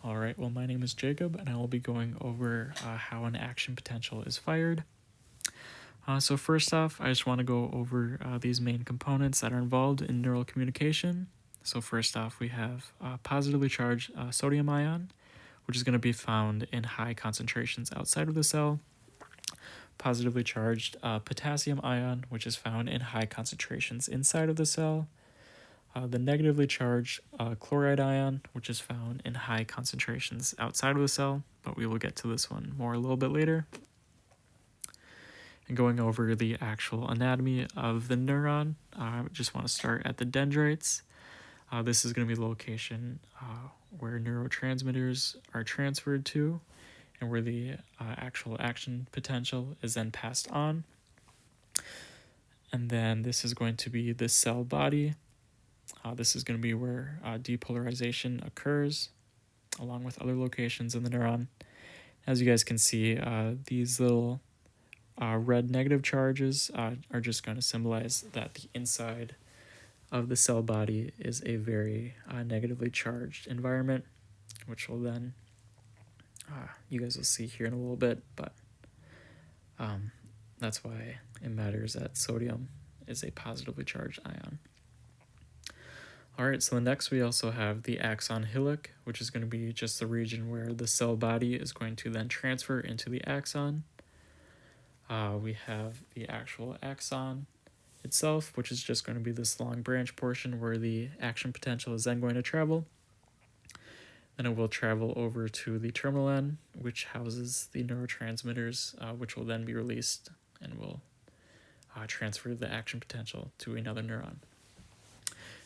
All right, well, my name is Jacob, and I will be going over how an action potential is fired. So first off, I just want to go over these main components that are involved in neural communication. So first off, we have positively charged sodium ion, which is going to be found in high concentrations outside of the cell. Positively charged potassium ion, which is found in high concentrations inside of the cell. The negatively charged chloride ion, which is found in high concentrations outside of the cell, but we will get to this one more a little bit later. And going over the actual anatomy of the neuron, I just want to start at the dendrites. This is going to be the location where neurotransmitters are transferred to and where the actual action potential is then passed on. And then this is going to be the cell body. This is going to be where depolarization occurs, along with other locations in the neuron. As you guys can see, these little red negative charges are just going to symbolize that the inside of the cell body is a very negatively charged environment, which will then, you guys will see here in a little bit, but that's why it matters that sodium is a positively charged ion. All right, so next we also have the axon hillock, which is going to be just the region where the cell body is going to then transfer into the axon. We have the actual axon itself, which is just going to be this long branch portion where the action potential is then going to travel. Then it will travel over to the terminal end, which houses the neurotransmitters, which will then be released and will transfer the action potential to another neuron.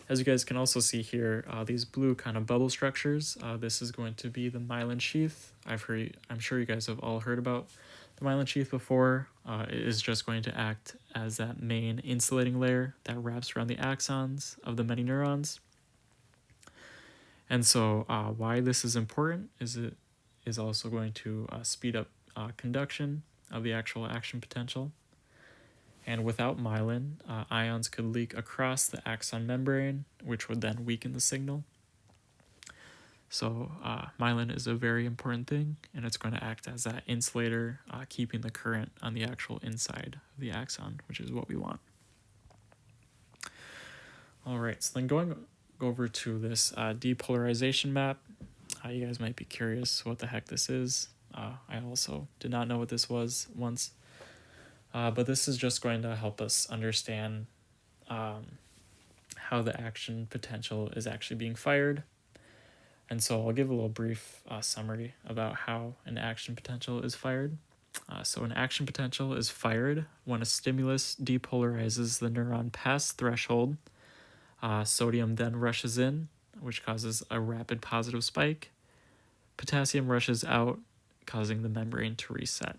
As you guys can also see here, these blue kind of bubble structures, this is going to be the myelin sheath. I'm sure you guys have all heard about the myelin sheath before. It is just going to act as that main insulating layer that wraps around the axons of the many neurons. And so why this is important is it is also going to speed up conduction of the actual action potential. And without myelin, ions could leak across the axon membrane, which would then weaken the signal. So myelin is a very important thing, and it's going to act as that insulator, keeping the current on the actual inside of the axon, which is what we want. All right, so then going over to this depolarization map, you guys might be curious what the heck this is. I also did not know what this was once. But this is just going to help us understand how the action potential is actually being fired. And so I'll give a little brief summary about how an action potential is fired. So an action potential is fired when a stimulus depolarizes the neuron past threshold. Sodium then rushes in, which causes a rapid positive spike. Potassium rushes out, causing the membrane to reset.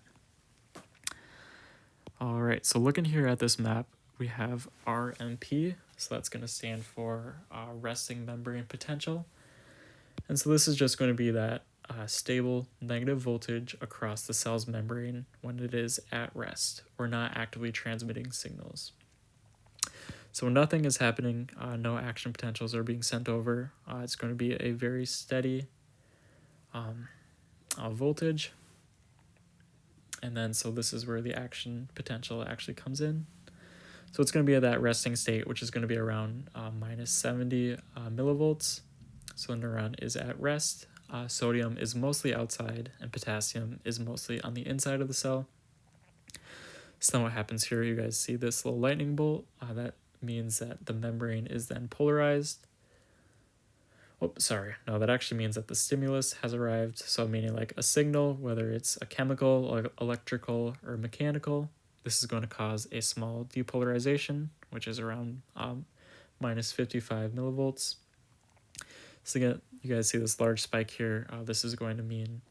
All right, so looking here at this map, we have RMP, so that's going to stand for resting membrane potential. And so this is just going to be that stable negative voltage across the cell's membrane when it is at rest or not actively transmitting signals. So when nothing is happening, no action potentials are being sent over, it's going to be a very steady voltage. And then so this is where the action potential actually comes in. So it's going to be at that resting state, which is going to be around minus 70 millivolts. So the neuron is at rest. Sodium is mostly outside, and potassium is mostly on the inside of the cell. So then what happens here, you guys see this little lightning bolt. That means that the membrane is then polarized. That actually means that the stimulus has arrived. So meaning like a signal, whether it's a chemical, or electrical, or mechanical, this is going to cause a small depolarization, which is around minus 55 millivolts. So again, you guys see this large spike here. This is going to mean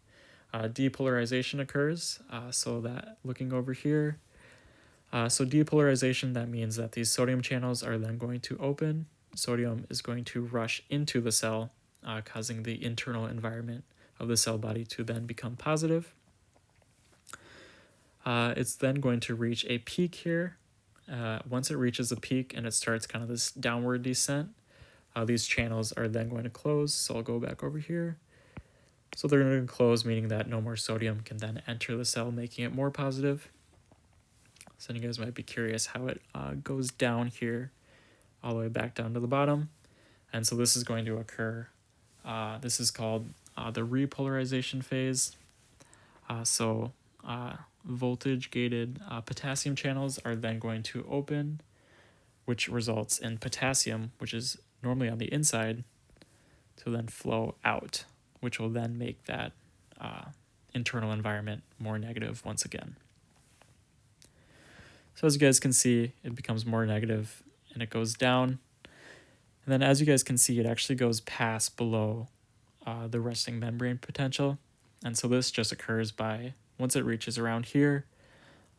depolarization occurs. So that looking over here, so depolarization, that means that these sodium channels are then going to open. Sodium is going to rush into the cell, causing the internal environment of the cell body to then become positive. It's then going to reach a peak here. Once it reaches a peak and it starts kind of this downward descent, these channels are then going to close. So I'll go back over here. So they're going to close, meaning that no more sodium can then enter the cell, making it more positive. So you guys might be curious how it goes down here, all the way back down to the bottom. And so this is going to occur. This is called the repolarization phase. Voltage gated potassium channels are then going to open, which results in potassium, which is normally on the inside, to then flow out, which will then make that internal environment more negative once again. So as you guys can see, it becomes more negative and it goes down. And then as you guys can see, it actually goes past below the resting membrane potential. And so this just occurs by, once it reaches around here,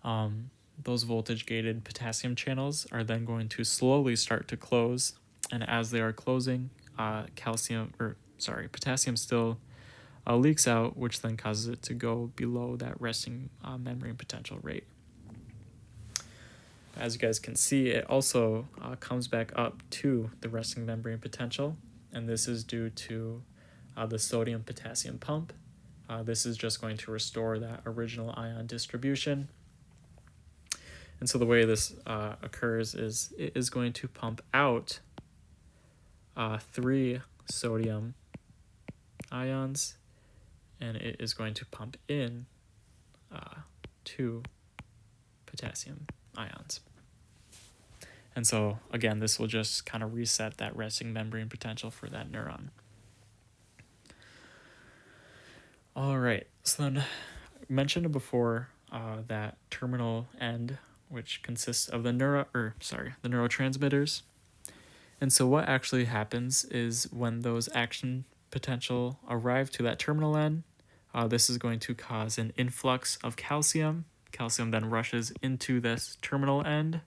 those voltage gated potassium channels are then going to slowly start to close. And as they are closing, potassium still leaks out, which then causes it to go below that resting membrane potential rate. As you guys can see, it also comes back up to the resting membrane potential, and this is due to the sodium-potassium pump. This is just going to restore that original ion distribution. And so the way this occurs is it is going to pump out 3 sodium ions, and it is going to pump in 2 potassium ions. And so again, this will just kind of reset that resting membrane potential for that neuron. All right, so then I mentioned before that terminal end, which consists of the neurotransmitters. And so what actually happens is when those action potential arrive to that terminal end, this is going to cause an influx of calcium. Calcium then rushes into this terminal end,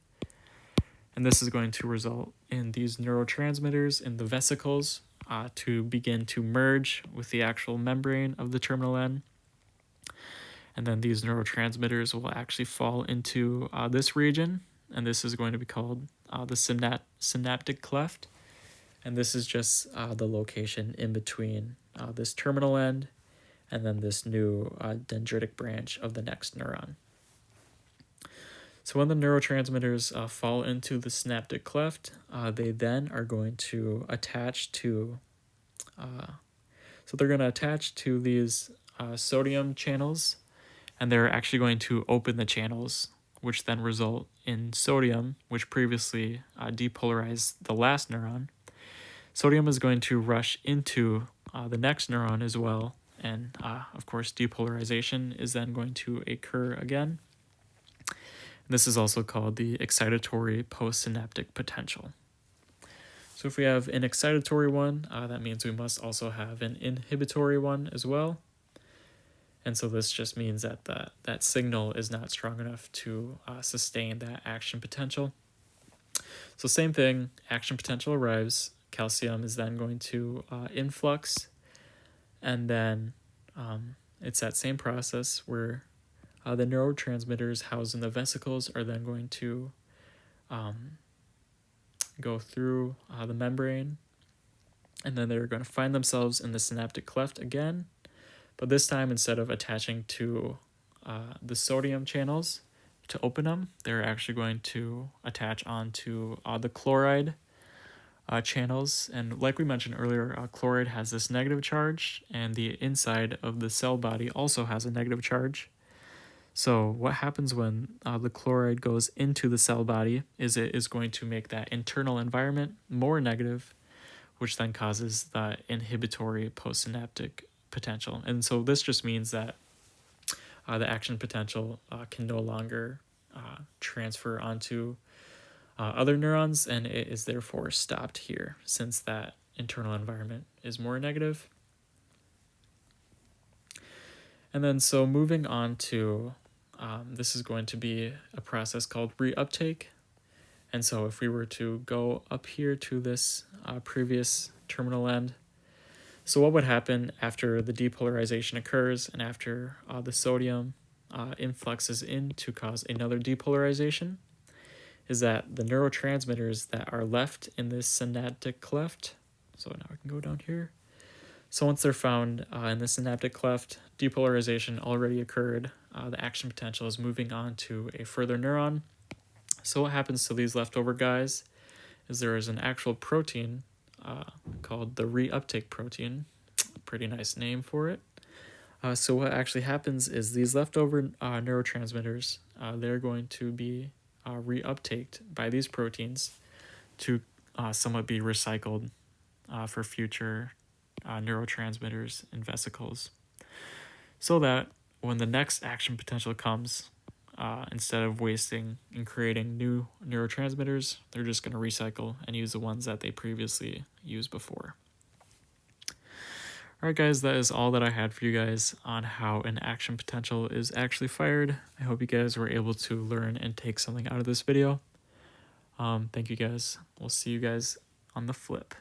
and this is going to result in these neurotransmitters in the vesicles to begin to merge with the actual membrane of the terminal end. And then these neurotransmitters will actually fall into this region, and this is going to be called the synaptic cleft. And this is just the location in between this terminal end and then this new dendritic branch of the next neuron. So when the neurotransmitters fall into the synaptic cleft, they then are going to attach to, these sodium channels, and they're actually going to open the channels, which then result in sodium, which previously depolarized the last neuron. Sodium is going to rush into the next neuron as well, and of course depolarization is then going to occur again. This is also called the excitatory postsynaptic potential. So if we have an excitatory one, that means we must also have an inhibitory one as well. And so this just means that that signal is not strong enough to sustain that action potential. So same thing, action potential arrives, calcium is then going to influx, and then it's that same process where the neurotransmitters housed in the vesicles are then going to go through the membrane, and then they're going to find themselves in the synaptic cleft again, but this time instead of attaching to the sodium channels to open them, they're actually going to attach onto the chloride channels. And like we mentioned earlier, chloride has this negative charge, and the inside of the cell body also has a negative charge. So what happens when the chloride goes into the cell body is it is going to make that internal environment more negative, which then causes the inhibitory postsynaptic potential. And so this just means that the action potential can no longer transfer onto other neurons, and it is therefore stopped here since that internal environment is more negative. And then so moving on to this is going to be a process called reuptake. And so if we were to go up here to this previous terminal end, so what would happen after the depolarization occurs and after the sodium influxes in to cause another depolarization is that the neurotransmitters that are left in this synaptic cleft, so now I can go down here. So once they're found in the synaptic cleft, depolarization already occurred. The action potential is moving on to a further neuron. So what happens to these leftover guys is there is an actual protein called the reuptake protein. Pretty nice name for it. So what actually happens is these leftover neurotransmitters, they're going to be reuptaked by these proteins to somewhat be recycled for future neurotransmitters in vesicles, so that when the next action potential comes, instead of wasting and creating new neurotransmitters, they're just going to recycle and use the ones that they previously used before. Alright guys, that is all that I had for you guys on how an action potential is actually fired. I hope you guys were able to learn and take something out of this video. Thank you guys. We'll see you guys on the flip.